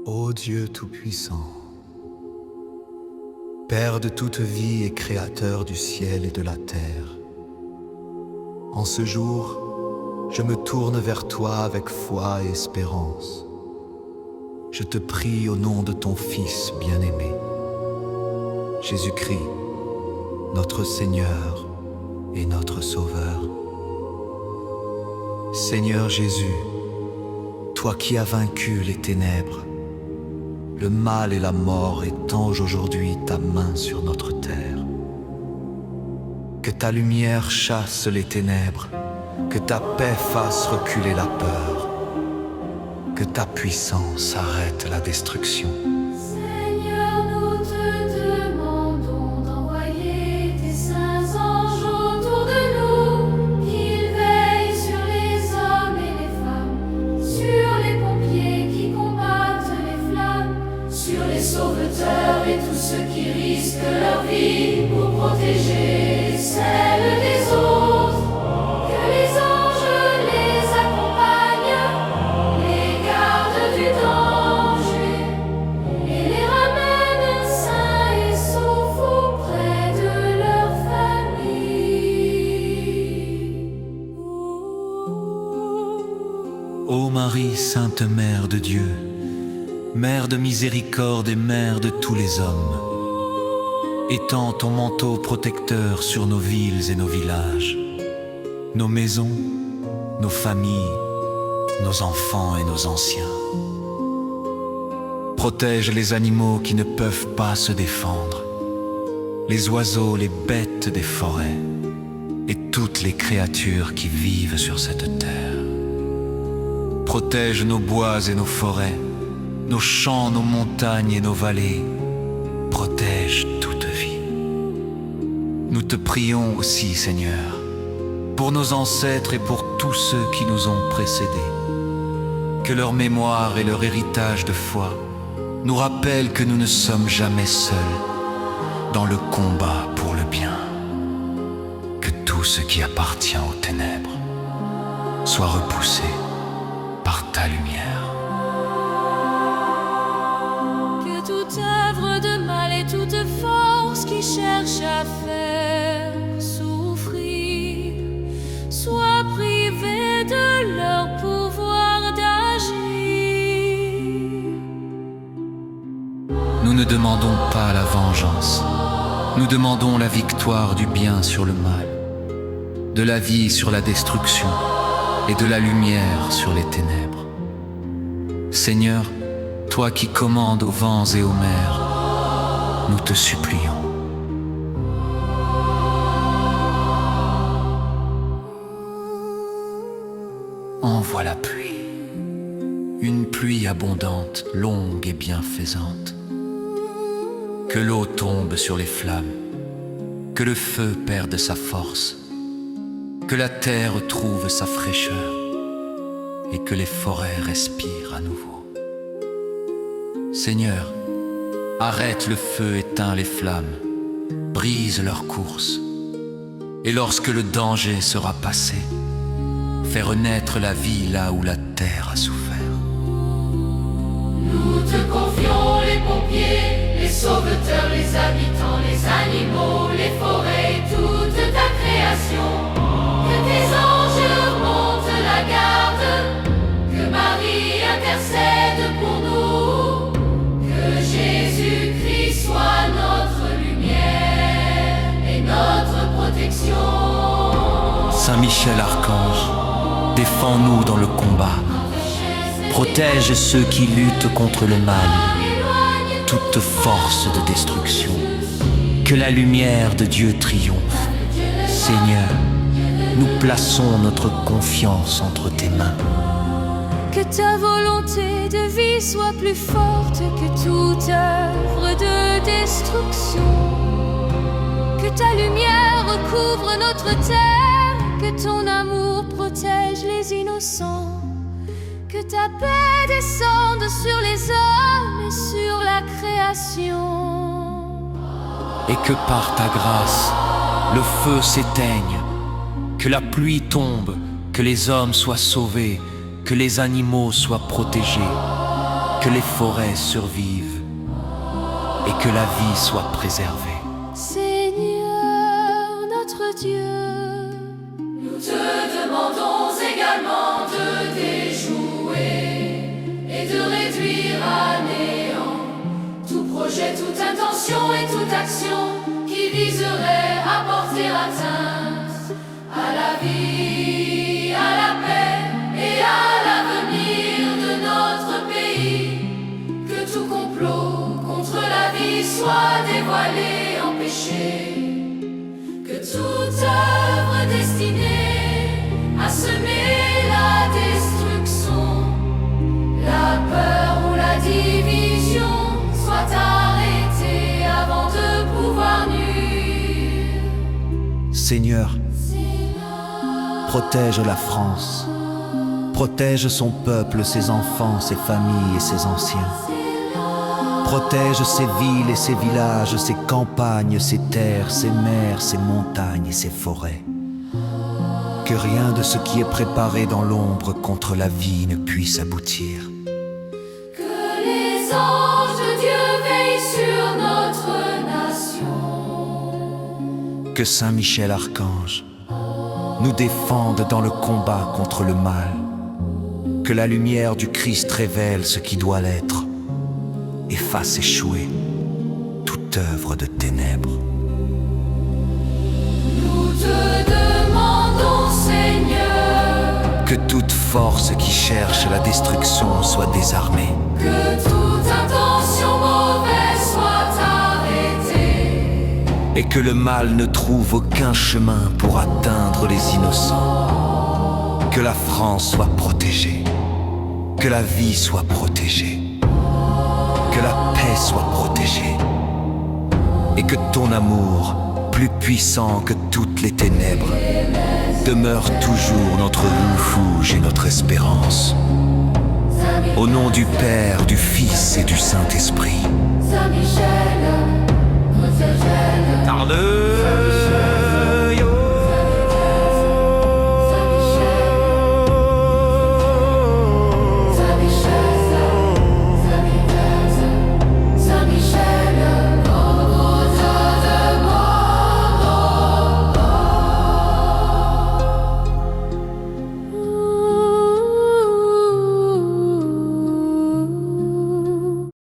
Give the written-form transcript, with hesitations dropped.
Ô Dieu Tout-Puissant, Père de toute vie et Créateur du ciel et de la terre, en ce jour, je me tourne vers toi avec foi et espérance. Je te prie au nom de ton Fils bien-aimé, Jésus-Christ, notre Seigneur et notre Sauveur. Seigneur Jésus, toi qui as vaincu les ténèbres, le mal et la mort, étends aujourd'hui ta main sur notre terre. Que ta lumière chasse les ténèbres, que ta paix fasse reculer la peur, que ta puissance arrête la destruction. Seigneur, nous te demandons d'envoyer tes saints anges autour de nous, qu'ils veillent sur les hommes et les femmes, sur les pompiers qui combattent les flammes, sur les sauveteurs et tous ceux qui risquent leur vie pour protéger celle des autres. Que les anges les accompagnent, les gardent du danger et les ramènent sains et saufs auprès de leur famille. Ô Marie, Sainte Mère de Dieu, Mère de miséricorde et Mère de tous les hommes, étends ton manteau protecteur sur nos villes et nos villages, nos maisons, nos familles, nos enfants et nos anciens. Protège les animaux qui ne peuvent pas se défendre, les oiseaux, les bêtes des forêts et toutes les créatures qui vivent sur cette terre. Protège nos bois et nos forêts, nos champs, nos montagnes et nos vallées. Protège toute vie. Nous te prions aussi, Seigneur, pour nos ancêtres et pour tous ceux qui nous ont précédés. Que leur mémoire et leur héritage de foi nous rappellent que nous ne sommes jamais seuls dans le combat pour le bien. Que tout ce qui appartient aux ténèbres soit repoussé par ta lumière. Que toute œuvre de mal et toute force qui cherche à faire souffrir soit privée de leur pouvoir d'agir. Nous ne demandons pas la vengeance, nous demandons la victoire du bien sur le mal, de la vie sur la destruction et de la lumière sur les ténèbres. Seigneur, toi qui commandes aux vents et aux mers, nous te supplions. Envoie la pluie, une pluie abondante, longue et bienfaisante. Que l'eau tombe sur les flammes, que le feu perde sa force, que la terre trouve sa fraîcheur et que les forêts respirent à nouveau. Seigneur, arrête le feu, éteins les flammes, brise leur course, et lorsque le danger sera passé, fais renaître la vie là où la terre a souffert. Nous te confions les pompiers, les sauveteurs, les habitants, les animaux, les forêts, toute ta création. Que tes anges remontent la garde, que Marie intercède pour nous, que Jésus-Christ soit notre lumière et notre protection. Saint Michel Archange, défends-nous dans le combat. Protège ceux qui luttent contre le mal, toute force de destruction. Que la lumière de Dieu triomphe. Seigneur, nous plaçons notre confiance entre tes mains. Que ta volonté de vie soit plus forte que toute œuvre de destruction. Que ta lumière recouvre notre terre, que ton amour protège les innocents. Que ta paix descende sur les hommes et sur la création. Et que par ta grâce, le feu s'éteigne, que la pluie tombe, que les hommes soient sauvés, que les animaux soient protégés, que les forêts survivent et que la vie soit préservée. Seigneur notre Dieu, nous te demandons également de déjouer et de réduire à néant tout projet, toute intention et toute action qui viserait à porter atteinte à la vie, à la paix et à l'avenir de notre pays. Que tout complot contre la vie soit dévoilé, empêché. Que toute œuvre destinée à semer la destruction, la peur ou la division soit arrêtée avant de pouvoir nuire. Seigneur, protège la France, protège son peuple, ses enfants, ses familles et ses anciens. Protège ses villes et ses villages, ses campagnes, ses terres, ses mers, ses montagnes et ses forêts. Que rien de ce qui est préparé dans l'ombre contre la vie ne puisse aboutir. Que les anges de Dieu veillent sur notre nation. Que Saint Michel Archange nous défende dans le combat contre le mal. Que la lumière du Christ révèle ce qui doit l'être et fasse échouer toute œuvre de ténèbres. Nous te demandons, Seigneur, Que toute force qui cherche la destruction soit désarmée. que toute intention mauvaise soit arrêtée. Et que le mal ne trouve aucun chemin pour atteindre les innocents. Que la France soit protégée. Que la vie soit protégée. Que la paix soit protégée. Et que ton amour, plus puissant que toutes les ténèbres, demeure toujours notre refuge et notre espérance. Au nom du Père, du Fils et du Saint-Esprit. Saint Michel, protège-le. Tarde